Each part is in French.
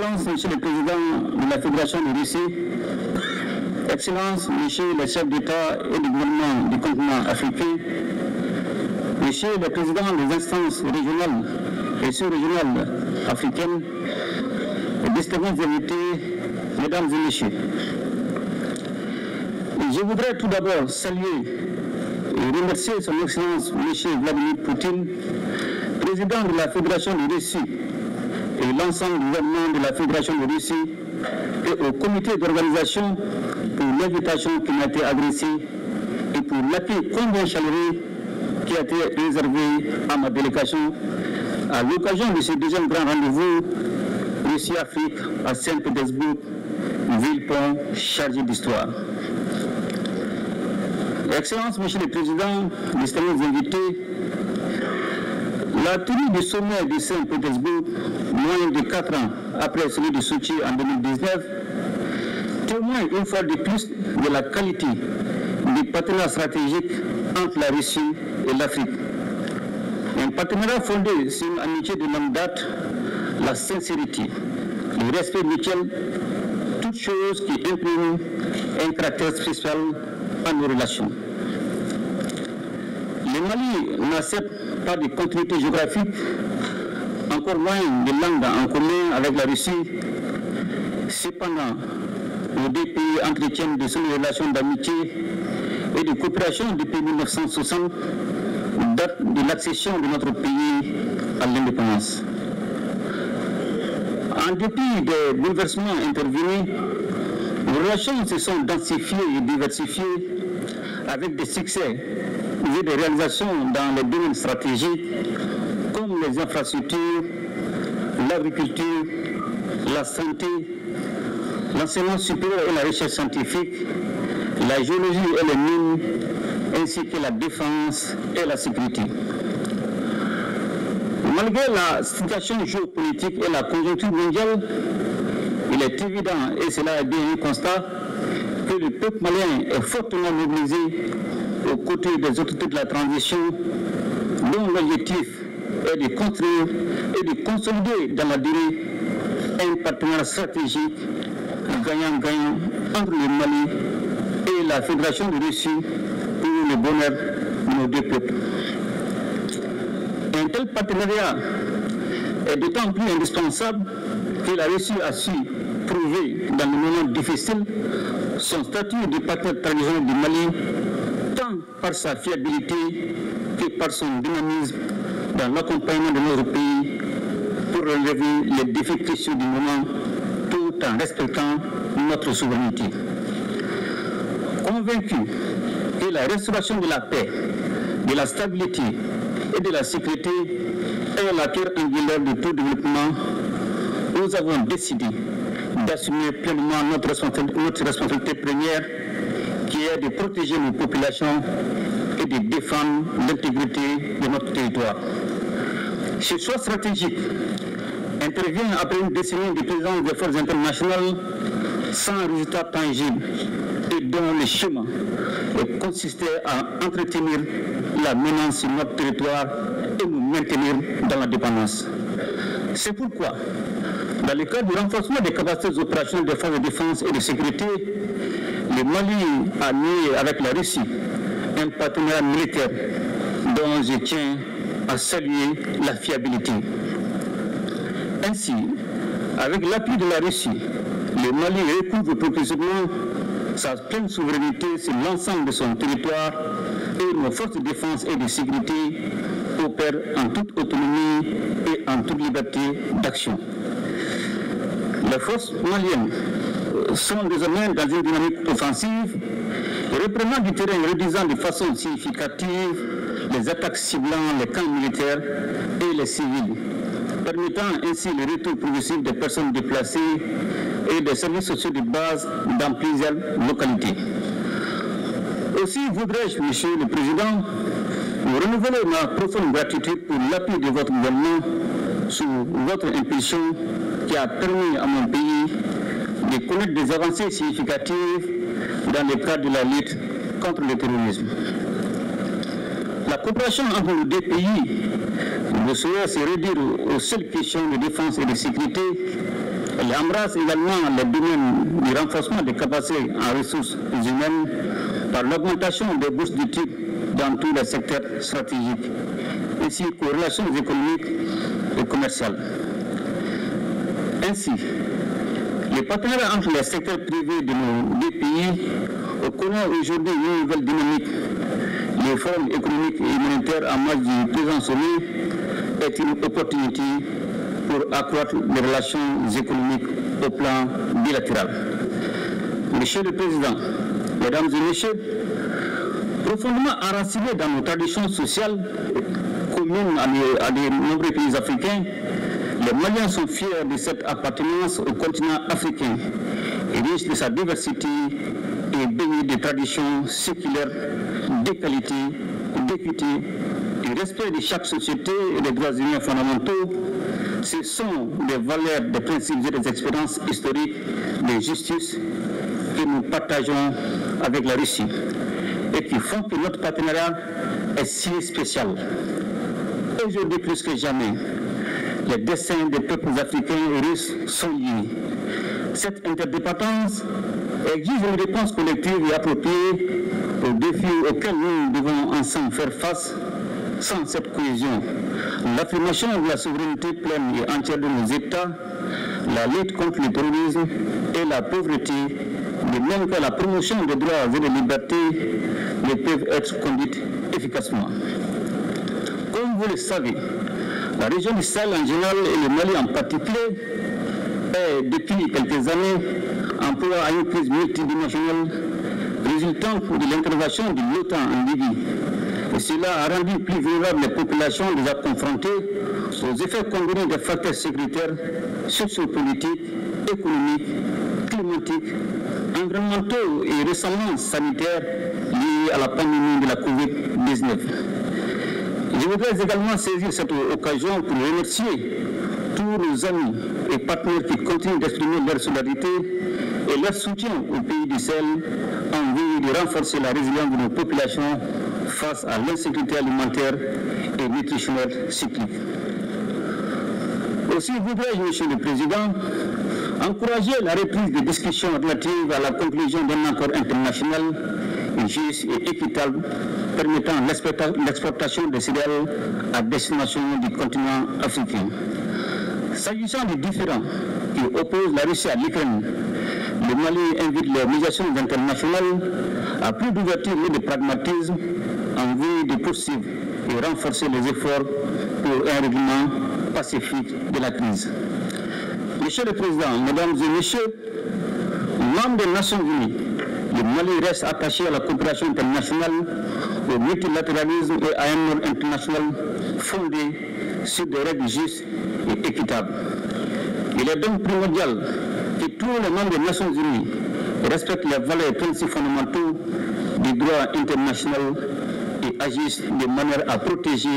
Monsieur le Président de la Fédération de Russie, Excellences, Monsieur le chef d'État et du gouvernement du continent africain, Monsieur le Président des instances régionales et sous-régionales africaines, distingués invités, Mesdames et Messieurs. Je voudrais tout d'abord saluer et remercier Son Excellence Monsieur Vladimir Poutine, Président de la Fédération de Russie, et l'ensemble du gouvernement de la Fédération de Russie et au comité d'organisation pour l'invitation qui m'a été adressée et pour l'accueil combien chaleureux qui a été réservé à ma délégation à l'occasion de ce deuxième grand rendez-vous Russie-Afrique à Saint-Pétersbourg, ville-pont chargée d'histoire. Excellence, Monsieur le Président, distingués invités, la tenue du sommet de Saint-Pétersbourg, moins de 4 ans après celui de Sochi en 2019, témoigne une fois de plus de la qualité du partenariat stratégique entre la Russie et l'Afrique. Un partenariat fondé sur une amitié de longue date, la sincérité, le respect mutuel, toutes choses qui impriment un caractère spécial à nos relations. Le Mali n'accepte pas de continuité géographique, encore moins de langue en commun avec la Russie. Cependant, nos deux pays entretiennent de solides relations d'amitié et de coopération depuis 1960, date de l'accession de notre pays à l'indépendance. En dépit des bouleversements intervenus, nos relations se sont densifiées et diversifiées avec des succès et des réalisations dans les domaines stratégiques comme les infrastructures, l'agriculture, la santé, l'enseignement supérieur et la recherche scientifique, la géologie et les mines, ainsi que la défense et la sécurité. Malgré la situation géopolitique et la conjoncture mondiale, il est évident, et cela est bien un constat, que le peuple malien est fortement mobilisé aux côtés des autorités de la transition, dont l'objectif est de construire et de consolider dans la durée un partenariat stratégique gagnant-gagnant entre le Mali et la Fédération de Russie pour le bonheur de nos deux peuples. Un tel partenariat est d'autant plus indispensable que la Russie a su prouver dans le moment difficile son statut de partenaire traditionnel du Mali, tant par sa fiabilité que par son dynamisme dans l'accompagnement de notre pays pour relever les défis cruciaux du moment tout en respectant notre souveraineté. Convaincu que la restauration de la paix, de la stabilité et de la sécurité est la pierre angulaire de tout développement, nous avons décidé d'assumer pleinement notre responsabilité première, qui est de protéger nos populations et de défendre l'intégrité de notre territoire. Ce choix stratégique intervient après une décennie de présence des forces internationales sans résultat tangible et dont le chemin consistait à entretenir la menace sur notre territoire et nous maintenir dans la dépendance. C'est pourquoi, dans le cadre du renforcement des capacités opérationnelles des forces de défense et de sécurité, le Mali a noué avec la Russie un partenariat militaire dont je tiens à saluer la fiabilité. Ainsi, avec l'appui de la Russie, le Mali recouvre progressivement sa pleine souveraineté sur l'ensemble de son territoire et nos forces de défense et de sécurité opèrent en toute autonomie et en toute liberté d'action. Les forces maliennes sont désormais dans une dynamique offensive, reprenant du terrain et réduisant de façon significative les attaques ciblant les camps militaires et les civils, permettant ainsi le retour progressif des personnes déplacées et des services sociaux de base dans plusieurs localités. Aussi voudrais-je, Monsieur le Président, vous renouveler ma profonde gratitude pour l'appui de votre gouvernement sous votre impulsion qui a permis à mon pays de connaître des avancées significatives dans le cadre de la lutte contre le terrorisme. La coopération entre les deux pays ne saurait se réduire aux seules questions de défense et de sécurité, Elle embrasse également les domaines du renforcement des capacités en ressources humaines par l'augmentation des bourses d'études dans tous les secteurs stratégiques, ainsi qu'aux relations économiques et commerciales. Ainsi, les partenariats entre les secteurs privés de nos deux pays connaissent aujourd'hui une nouvelle dynamique. Le Forum économique et humanitaire en marge du présent sommet est une opportunité pour accroître les relations économiques au plan bilatéral. Monsieur le Président, Mesdames et Messieurs, profondément enracinés dans nos traditions sociales communes à de nombreux pays africains, les Maliens sont fiers de cette appartenance au continent africain, riche de sa diversité et baigné de traditions séculaires, de qualité, d'équité, du respect de chaque société et des droits humains fondamentaux. Ce sont des valeurs, des principes et des expériences historiques de justice que nous partageons avec la Russie et qui font que notre partenariat est si spécial. Aujourd'hui plus que jamais, les destins des peuples africains et russes sont liés. Cette interdépendance exige une réponse collective et appropriée aux défis auxquels nous devons ensemble faire face. Sans cette cohésion, l'affirmation de la souveraineté pleine et entière de nos États, la lutte contre le terrorisme et la pauvreté, de même que la promotion des droits et des libertés, ne peuvent être conduites efficacement. Comme vous le savez, la région du Sahel en général et le Mali en particulier est depuis quelques années en proie à une crise multidimensionnelle résultant de l'intervention de l'OTAN en Libye. Et cela a rendu plus vulnérables les populations déjà confrontées aux effets combinés des facteurs sécuritaires, sociopolitiques, économiques, climatiques, environnementaux et récemment sanitaires liés à la pandémie de la COVID-19. Je voudrais également saisir cette occasion pour remercier tous nos amis et partenaires qui continuent d'exprimer leur solidarité et leur soutien au pays du Sahel en vue de renforcer la résilience de nos populations face à l'insécurité alimentaire et nutritionnelle cyclique. Aussi voudrais-je, Monsieur le Président, encourager la reprise des discussions relatives à la conclusion d'un accord international juste et équitable permettant l'exportation des céréales à destination du continent africain. S'agissant des différends qui opposent la Russie à l'Ukraine, le Mali invite les organisations internationales à plus d'ouverture et de pragmatisme en vue de poursuivre et renforcer les efforts pour un règlement pacifique de la crise. Monsieur le Président, Mesdames et Messieurs, membres des Nations Unies, le Mali reste attaché à la coopération internationale, au multilatéralisme et à un ordre international fondé sur des règles justes et équitables. Il est donc primordial que tous les membres des Nations Unies respectent les valeurs et principes fondamentaux du droit international et agissent de manière à protéger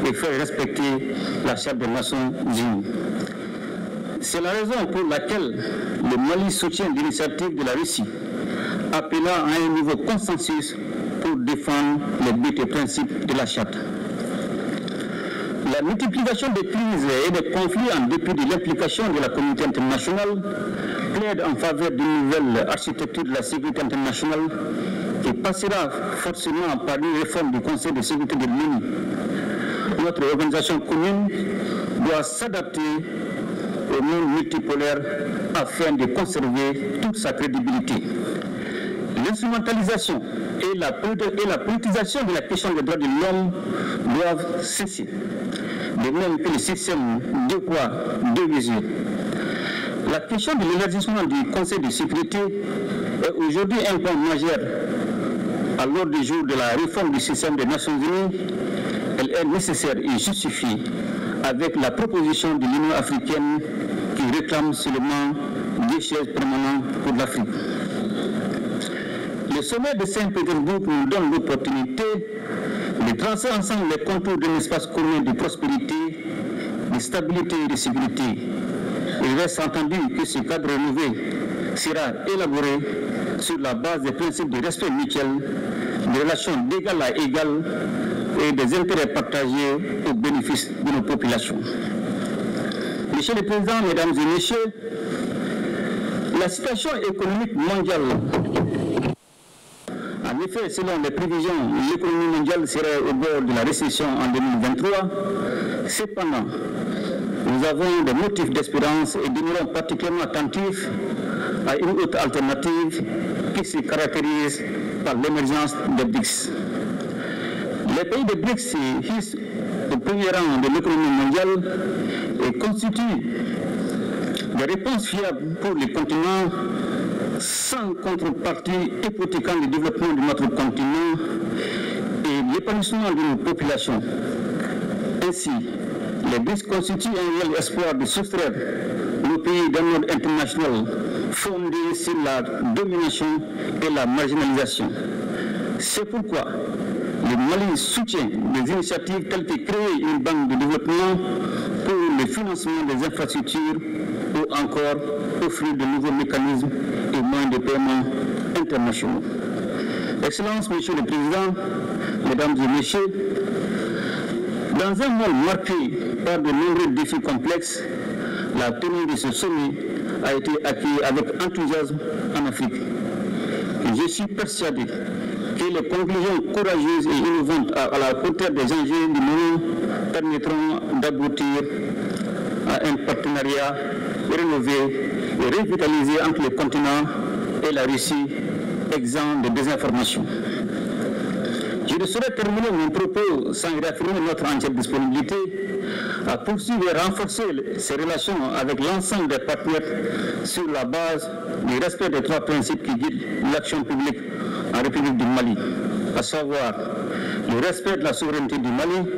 et faire respecter la Charte des Nations Unies. C'est la raison pour laquelle le Mali soutient l'initiative de la Russie, appelant à un nouveau consensus pour défendre les buts et principes de la Charte. La multiplication des crises et des conflits en dépit de l'implication de la communauté internationale plaide en faveur d'une nouvelle architecture de la sécurité internationale qui passera forcément par une réforme du Conseil de sécurité de l'ONU. Notre organisation commune doit s'adapter au monde multipolaire afin de conserver toute sa crédibilité. L'instrumentalisation et la politisation de la question des droits de l'homme doivent cesser, de même que le système deux poids, deux mesures. La question de l'élargissement du Conseil de sécurité est aujourd'hui un point majeur à l'ordre du jour de la réforme du système des Nations Unies. Elle est nécessaire et justifiée avec la proposition de l'Union africaine qui réclame seulement 2 sièges permanents pour l'Afrique. Le sommet de Saint-Pétersbourg nous donne l'opportunité de tracer ensemble les contours d'un espace commun de prospérité, de stabilité et de sécurité. Il reste entendu que ce cadre renouvelé sera élaboré sur la base des principes de respect mutuel, de relations d'égal à égal et des intérêts partagés au bénéfice de nos populations. Monsieur le Président, Mesdames et Messieurs, La situation économique mondiale. En effet, selon les prévisions, l'économie mondiale serait au bord de la récession en 2023. Cependant, nous avons des motifs d'espérance et demeurons particulièrement attentifs à une autre alternative qui se caractérise par l'émergence des BRICS. Les pays des BRICS se hissent au premier rang de l'économie mondiale et constituent des réponses fiables pour les continents sans contrepartie hypothéquant le développement de notre continent et l'épanouissement de nos populations. Ainsi, les BRICS constituent un réel espoir de soustraire nos pays d'un ordre international fondé sur la domination et la marginalisation. C'est pourquoi le Mali soutient des initiatives telles que créer une banque de développement pour le financement des infrastructures ou encore offrir de nouveaux mécanismes et moyens de paiement internationaux. Excellences, Monsieur le Président, Mesdames et Messieurs, dans un monde marqué par de nombreux défis complexes, la tenue de ce sommet a été accueillie avec enthousiasme en Afrique. Et je suis persuadé que les conclusions courageuses et innovantes à la hauteur des enjeux du moment permettront d'aboutir à un partenariat rénové et revitalisé entre le continent et la Russie, exempt de désinformation. Je ne saurais terminer mon propos sans réaffirmer notre entière disponibilité à poursuivre et renforcer ces relations avec l'ensemble des partenaires sur la base du respect des trois principes qui guident l'action publique en République du Mali, à savoir le respect de la souveraineté du Mali,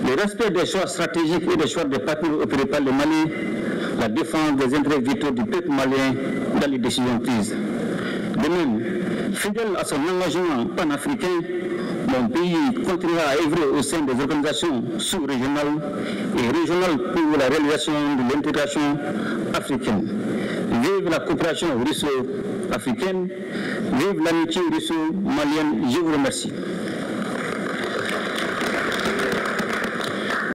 le respect des choix stratégiques et des choix des partenaires opérés par le Mali, la défense des intérêts vitaux du peuple malien dans les décisions prises. De même, fidèle à son engagement panafricain, mon pays continuera à œuvrer au sein des organisations sous-régionales et régionales pour la réalisation de l'intégration africaine. Vive la coopération russo-africaine, vive l'amitié russo-malienne. Je vous remercie.